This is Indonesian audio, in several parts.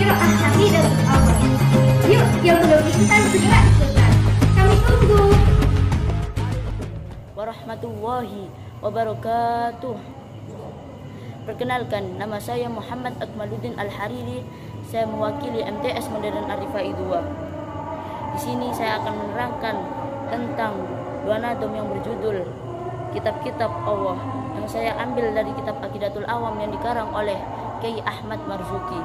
Qiraah Aqidatul Awam. Yuk, yang belum ikutan segera ikutan. Kami tunggu. Warahmatullahi wabarakatuh. Perkenalkan, nama saya Muhammad Akmaluddin Al-Hariri. Saya mewakili MTS Modern Arifai 2. Di sini saya akan menerangkan tentang dua nadom yang berjudul Kitab-Kitab Allah, yang saya ambil dari kitab Aqidatul Awam yang dikarang oleh Kiai Ahmad Marzuki.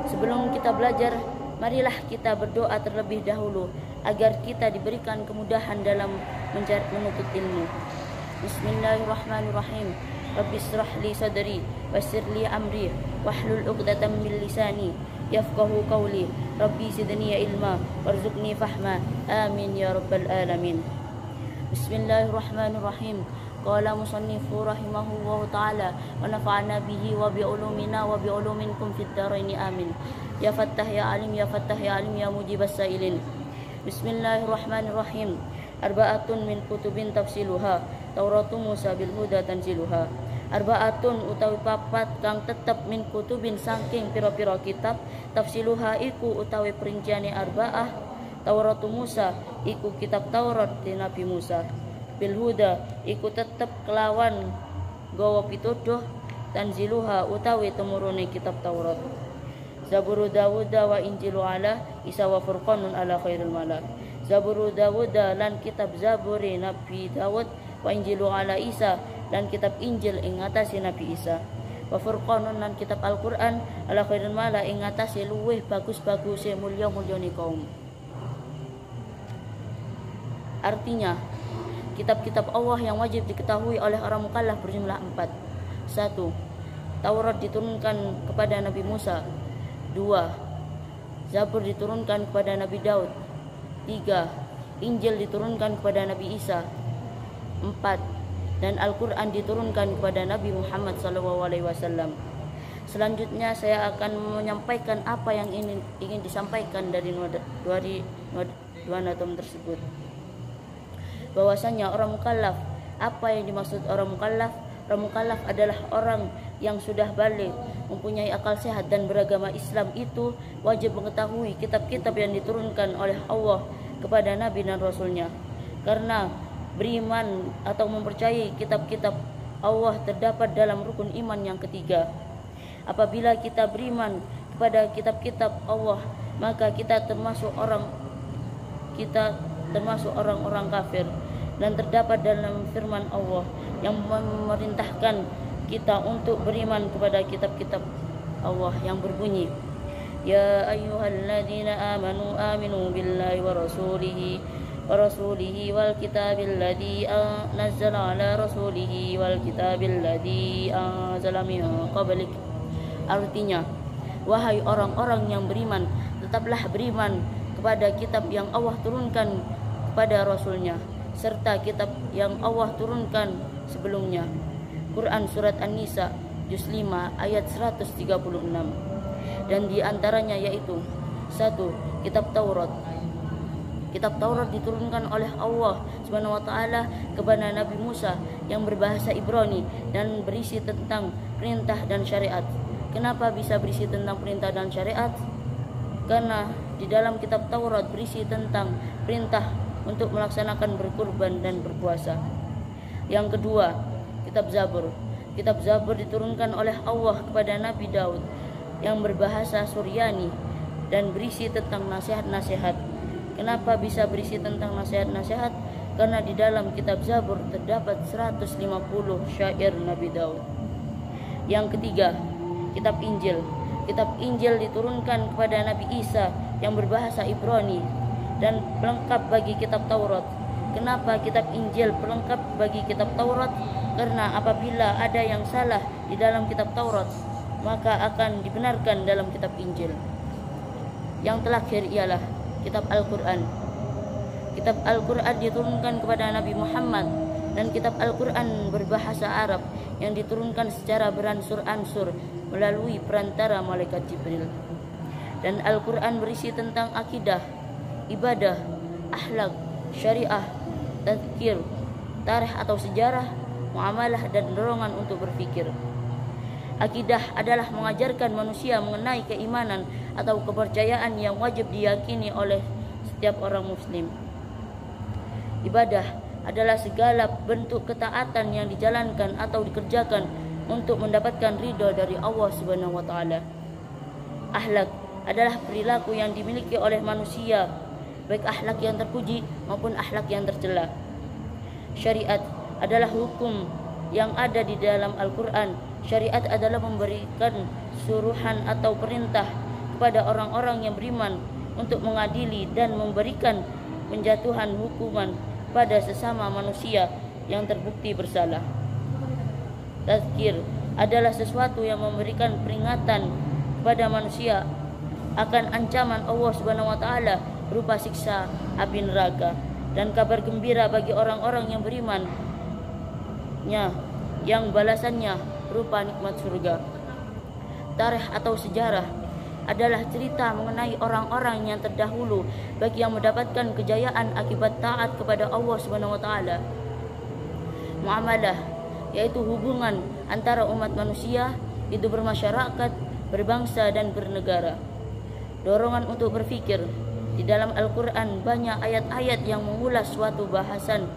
Sebelum kita belajar, marilah kita berdoa terlebih dahulu agar kita diberikan kemudahan dalam menuntut ilmu. Bismillahirrahmanirrahim. Rabbi shrah li sadri wassir li amri wahlul 'uqdatam min lisani yafqahu qawli. Rabbi zidni ilma warzuqni fahma. Amin ya rabbal alamin. Bismillahirrahmanirrahim. Qala musannifu rahimahullahu ta'ala wa nafa'ana bihi wa bi ulumina wa bi uluminkum fid dharain amin. Ya Fattah ya Alim ya Fattah ya Alim ya Mujibas Sailin. Bismillahirrahmanirrahim. Arba'atun min kutubin tafsiluha Tauratu Musa bil huda tanziluha. Arba'atun utawi papat kang tetep min kutubin saking pira-pira kitab tafsiluha iku utawi perinciane arba'ah. Tauratu Musa iku kitab Taurat di Nabi Musa. Bil huda iku tetep kelawan gawa pituduh tanziluha utawi temurune kitab Taurat. Zaburu Dawuda wa Injilu ala Isa wa Furqanun ala khairil mala. Zaburu Dawuda lan kitab Zaburi Nabi Dawud wa Injilu ala Isa dan kitab Injil ing ngatasi Nabi Isa. Wa Furqanun lan kitab Al-Qur'an ala khairil mala ing ngatasi luwih bagus-baguse mulya-mulyane kaum. Artinya, kitab-kitab Allah yang wajib diketahui oleh orang mukallaf berjumlah 4. 1. Taurat diturunkan kepada Nabi Musa. 2. Zabur diturunkan kepada Nabi Daud. 3. Injil diturunkan kepada Nabi Isa. 4. Dan Al-Quran diturunkan kepada Nabi Muhammad SAW. Selanjutnya saya akan menyampaikan apa yang ingin disampaikan dari dua nadom tersebut. Bahwasanya orang mukallaf, apa yang dimaksud orang mukallaf? Orang mukallaf adalah orang yang sudah balik, mempunyai akal sehat dan beragama Islam, itu wajib mengetahui kitab-kitab yang diturunkan oleh Allah kepada Nabi dan Rasulnya. Karena beriman atau mempercayai kitab-kitab Allah terdapat dalam rukun iman yang ketiga. Apabila kita beriman kepada kitab-kitab Allah, maka kita termasuk orang-orang kafir. Dan terdapat dalam firman Allah yang memerintahkan kita untuk beriman kepada kitab-kitab Allah yang berbunyi, Ya ayyuhalladzina amanu aminu billahi wa rasulihi wal kitabil ladzi nazzala ala rasulihi wal kitabil ladzi anzala min qablik. Artinya, wahai orang-orang yang beriman, tetaplah beriman kepada kitab yang Allah turunkan kepada Rasulnya serta kitab yang Allah turunkan sebelumnya. Quran Surat An-Nisa Juz 5 ayat 136. Dan diantaranya yaitu 1. Kitab Taurat. Kitab Taurat diturunkan oleh Allah SWT kepada Nabi Musa yang berbahasa Ibrani dan berisi tentang perintah dan syariat. Kenapa bisa berisi tentang perintah dan syariat? Karena di dalam kitab Taurat berisi tentang perintah untuk melaksanakan berkurban dan berpuasa. Yang kedua, kitab Zabur. Kitab Zabur diturunkan oleh Allah kepada Nabi Daud yang berbahasa Suryani dan berisi tentang nasihat-nasihat. Kenapa bisa berisi tentang nasihat-nasihat? Karena di dalam kitab Zabur terdapat 150 syair Nabi Daud. Yang ketiga, kitab Injil. Kitab Injil diturunkan kepada Nabi Isa yang berbahasa Ibrani dan pelengkap bagi kitab Taurat. Kenapa kitab Injil pelengkap bagi kitab Taurat? Karena apabila ada yang salah di dalam kitab Taurat, maka akan dibenarkan dalam kitab Injil. Yang terakhir ialah kitab Al-Quran. Kitab Al-Quran diturunkan kepada Nabi Muhammad, dan kitab Al-Quran berbahasa Arab yang diturunkan secara beransur-ansur melalui perantara malaikat Jibril. Dan Al-Quran berisi tentang akidah, ibadah, akhlak, syariah, tazkir, tarikh atau sejarah, muamalah, dan dorongan untuk berpikir. Akidah adalah mengajarkan manusia mengenai keimanan atau kepercayaan yang wajib diyakini oleh setiap orang muslim. Ibadah adalah segala bentuk ketaatan yang dijalankan atau dikerjakan untuk mendapatkan ridha dari Allah Subhanahu wa taala. Akhlak adalah perilaku yang dimiliki oleh manusia, baik akhlak yang terpuji maupun akhlak yang tercela. Syariat adalah hukum yang ada di dalam Al-Quran. Syariat adalah memberikan suruhan atau perintah kepada orang-orang yang beriman untuk mengadili dan memberikan penjatuhan hukuman pada sesama manusia yang terbukti bersalah. Tazkir adalah sesuatu yang memberikan peringatan kepada manusia akan ancaman Allah Subhanahu wa taala berupa siksa api neraka, dan kabar gembira bagi orang-orang yang beriman yang balasannya berupa nikmat surga. Tarikh atau sejarah adalah cerita mengenai orang-orang yang terdahulu bagi yang mendapatkan kejayaan akibat taat kepada Allah Subhanahu wa taala. Muamalah yaitu hubungan antara umat manusia itu bermasyarakat, berbangsa dan bernegara. Dorongan untuk berfikir. Di dalam Al-Quran banyak ayat-ayat yang mengulas suatu bahasan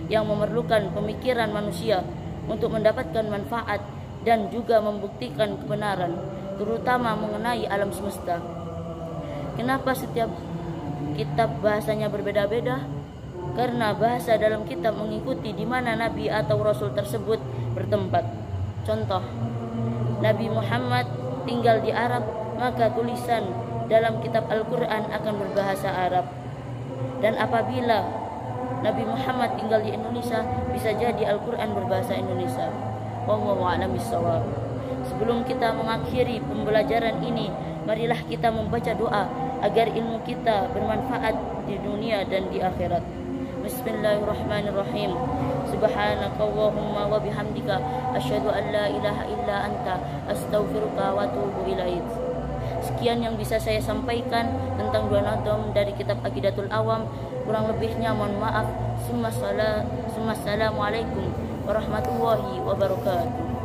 yang memerlukan pemikiran manusia untuk mendapatkan manfaat dan juga membuktikan kebenaran, terutama mengenai alam semesta. Kenapa setiap kitab bahasanya berbeda-beda? Karena bahasa dalam kitab mengikuti di mana Nabi atau Rasul tersebut bertempat. Contoh, Nabi Muhammad tinggal di Arab, maka tulisan dalam kitab Al-Quran akan berbahasa Arab. Dan apabila Nabi Muhammad tinggal di Indonesia, bisa jadi Al-Quran berbahasa Indonesia. Wallahu a'lam bishawab. Sebelum kita mengakhiri pembelajaran ini, marilah kita membaca doa agar ilmu kita bermanfaat di dunia dan di akhirat. Bismillahirrahmanirrahim. Subhanakallahumma wa bihamdika asyhadu an la ilaha illa anta astaghfiruka wa atubu ilaik. Sekian yang bisa saya sampaikan tentang dua nadom dari kitab Aqidatul Awam. Kurang lebihnya mohon maaf. Assalamualaikum warahmatullahi wabarakatuh.